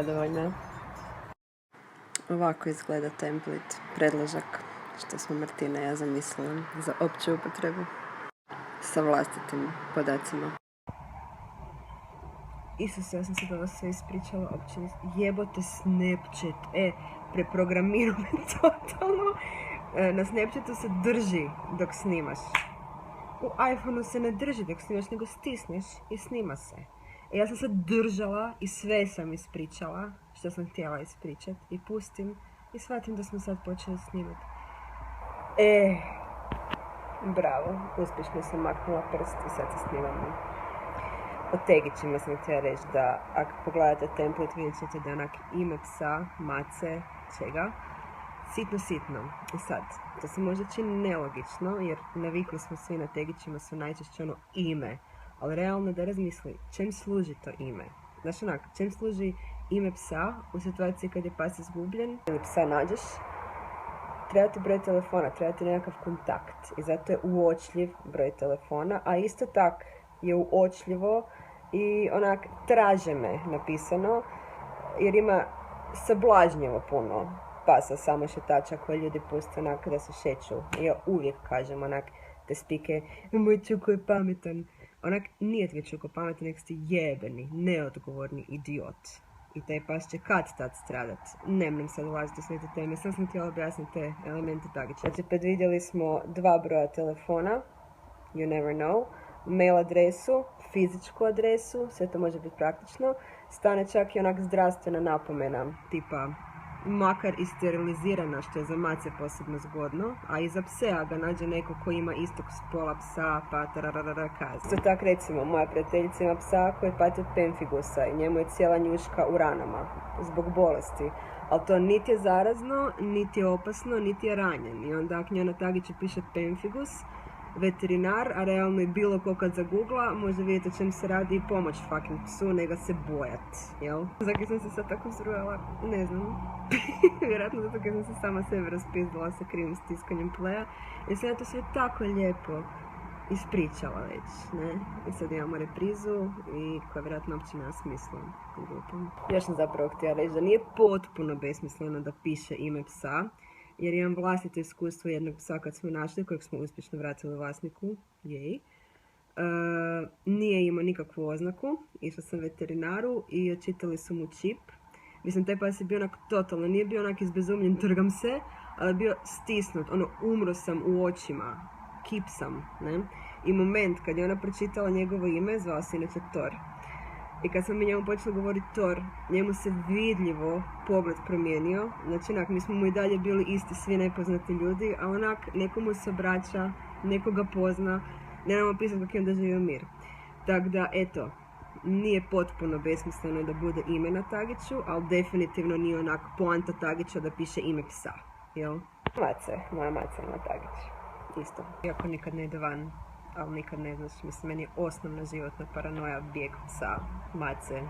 zadovoljna. Ovako izgleda template, predložak, što smo Martina i ja zamislili za opću upotrebu sa vlastitim podacima. Isuse, ja sam se da sve ispričala, opće jebote Snapchat, preprogramirao me totalno. Na Snapchatu se drži dok snimaš. U iPhoneu se ne drži dok snimaš, nego stisneš i snima se. Ja sam se držala i sve sam ispričala što sam htjela ispričat i pustim i shvatim da smo sad počeli snimati. Bravo, uspješno sam maknula prst i sad se snimamo. O tag-ićima sam htjela reći da ako pogledate template vidjet ćete da onak ime psa, mace, čega, sitno. I sad, to se možda čini nelogično jer navikli smo svi na tag-ićima su najčešće ono ime. Ali realno da razmisli, čem služi to ime? Znaš onak, čem služi ime psa u situaciji kad je pas izgubljen ili psa nađeš? Treba ti broj telefona, treba ti nekakav kontakt i zato je uočljiv broj telefona, a isto tak je uočljivo i onak traže me napisano jer ima sablažnjivo puno pasa samošetača koje ljudi puste onak da se šeću. I ja uvijek kažem onak te spike, moj čuko je pametan. Onak nije tvoj čuko pametan, nek si jebeni, neodgovorni idiot. I taj pas će kad-tad stradat. Nemam sad ulaziti u sve te teme, sam htjela objasniti te elemente tag-ića. Znači, predvidjeli smo 2 broja telefona, you never know, mail adresu, fizičku adresu, sve to može biti praktično. Stane čak i onak zdravstvena napomena, tipa makar i sterilizirana, što je za mace posebno zgodno, a i za pse, a ga nađe neko ko ima istog spola psa, pa tararara kazi. Isto tak recimo, moja prijateljica ima psa koji pati od pemfigusa i njemu je cijela njuška u ranama zbog bolesti. Ali to niti je zarazno, niti je opasno, niti je ranjen. I onda ako njoj na tag-iću piše pemfigus, veterinar, a realno i bilo ko kad zagugla, može vidjeti o čem se radi i pomoć fucking psu, nego se bojat, jel? Zakaj sam se sad tako zrujala? Ne znam. Vjerojatno zato kad sam se sama sebe raspizdala sa krivim stiskanjem playa. Jer sam ja to sve tako lijepo ispričala već, ne? I sad imamo reprizu i koja vjerojatno uopće nema smisla. Još sam zapravo htjela reći da nije potpuno besmisleno da piše ime psa, jer imam vlastito iskustvo jednog psa kad smo našli, kojeg smo uspješno vratili vlasniku, jej. Nije imao nikakvu oznaku, išla sam veterinaru i očitali su mu čip. Mislim, taj pas je bio onak totalno, nije bio onak izbezumljen, trgam se, ali bio stisnut, ono, umro sam u očima, kip sam, ne? I moment kad je ona pročitala njegovo ime, zvao se inače Thor. I kad smo mi njemu počeli govoriti Thor, njemu se vidljivo pogled promijenio. Znači, onak, mi smo mu i dalje bili isti, svi nepoznati ljudi, a onak, nekomu se obraća, nekoga pozna, nemamo pisati kako je on doživio mir. Tako da, eto, nije potpuno besmisleno da bude ime na tag-iću, ali definitivno nije onak poanta tag-ića da piše ime psa, jel? Mace, moja maca na tag-ić, isto. Iako nikad ne ide van, ali nikad ne znaš, mislim, meni je osnovna životna paranoja bijeg psa, mace,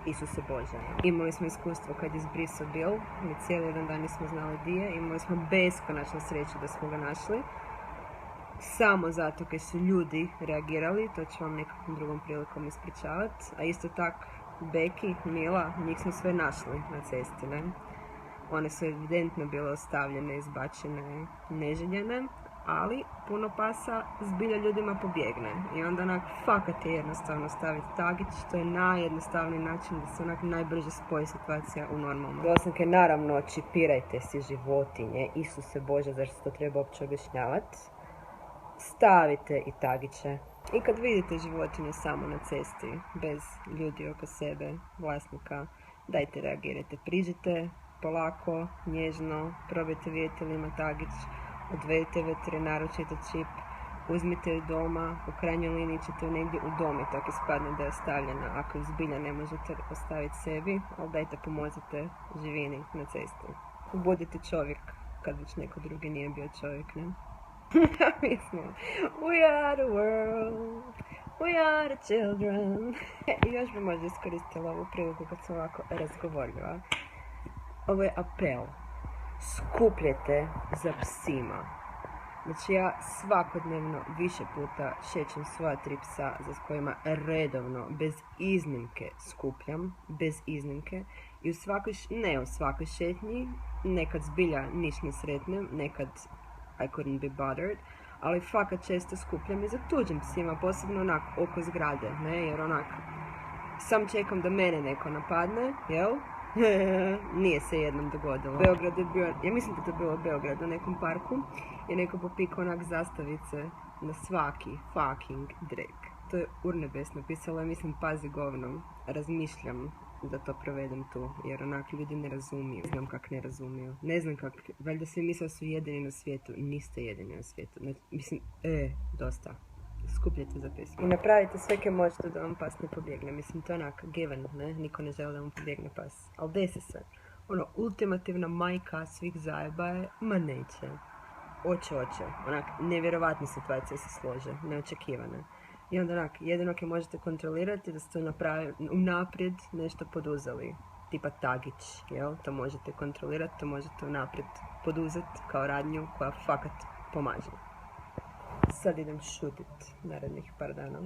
Isuse Bože. Imali smo iskustvo kad je zbrisao Bill, mi cijeli jedan dan nismo znali di je, imali smo beskonačnu sreću da smo ga našli. Samo zato kad su ljudi reagirali, to ću vam nekakvom drugom prilikom ispričavati, a isto tak Beki, Mila, njih smo sve našli na cesti, ne? One su evidentno bile ostavljene, izbačene, neželjene, ali puno pasa zbilja ljudima pobjegne. I onda onak fakat je jednostavno staviti tag-ić, to je najjednostavniji način da se onak najbrže spoji situacija u normalno. Doslovke, naravno, čipirajte si životinje, Isuse Bože, zašto se to treba uopće objašnjavati. Stavite i tag-iće. I kad vidite životinje samo na cesti, bez ljudi oko sebe, vlasnika, dajte reagirajte, priđite polako, nježno, probajte vidjeti li ima tag-ić, odvedite veterinaru, čita čip, uzmite ju doma, u krajnjoj liniji ćete ju negdje udomiti ako ispadne da je ostavljena, ako ju zbilja ne možete ostaviti sebi, ali dajte pomozite živini na cesti. Budite čovjek kad već neko drugi nije bio čovjek, ne? Mislim, we are the world, we are the children. I još bi možda iskoristila ovu priliku kad sam ovako razgovorljiva. Ovo je apel. Skupljajte za psima. Znači ja svakodnevno više puta šećem svoja 3 psa za kojima redovno, bez iznimke skupljam, bez iznimke. I ne u svakoj šetnji, nekad zbilja niš ne sretnem, nekad I couldn't be bothered, ali fakat često skupljam i za tuđim psima, posebno onak oko zgrade, ne, jer onak sam čekam da mene neko napadne, jel? Nije se jednom dogodilo. Beograd je bio, ja mislim da to je bilo u Beogradu, u nekom parku, je neko popikao onak zastavice na svaki fucking drek. To je urnebesno pisalo, ja mislim, pazi govnom, razmišljam da to provedem tu, jer onak ljudi ne razumiju. Ne znam kak ne razumiju. Ne znam kak, valjda svi misle da su jedini na svijetu. Niste jedini na svijetu. Znači, mislim, dosta. Skupljajte za pesmu. I napravite sve kaj možete da vam pas ne pobjegne. Mislim, to je onak given, ne? Niko ne želi da vam pobjegne pas. Ali desi se. Ono, ultimativna majka svih zajeba je, ma neće. Oće. Onak, nevjerovatne situacije se slože. Neočekivane. I onda onak, jedino kaj možete kontrolirati da ste unaprijed nešto poduzeli. Tipa tag-ići, jel? To možete kontrolirati, to možete unaprijed poduzeti kao radnju koja fakat pomaže. Sad idem šutit narednih par dana.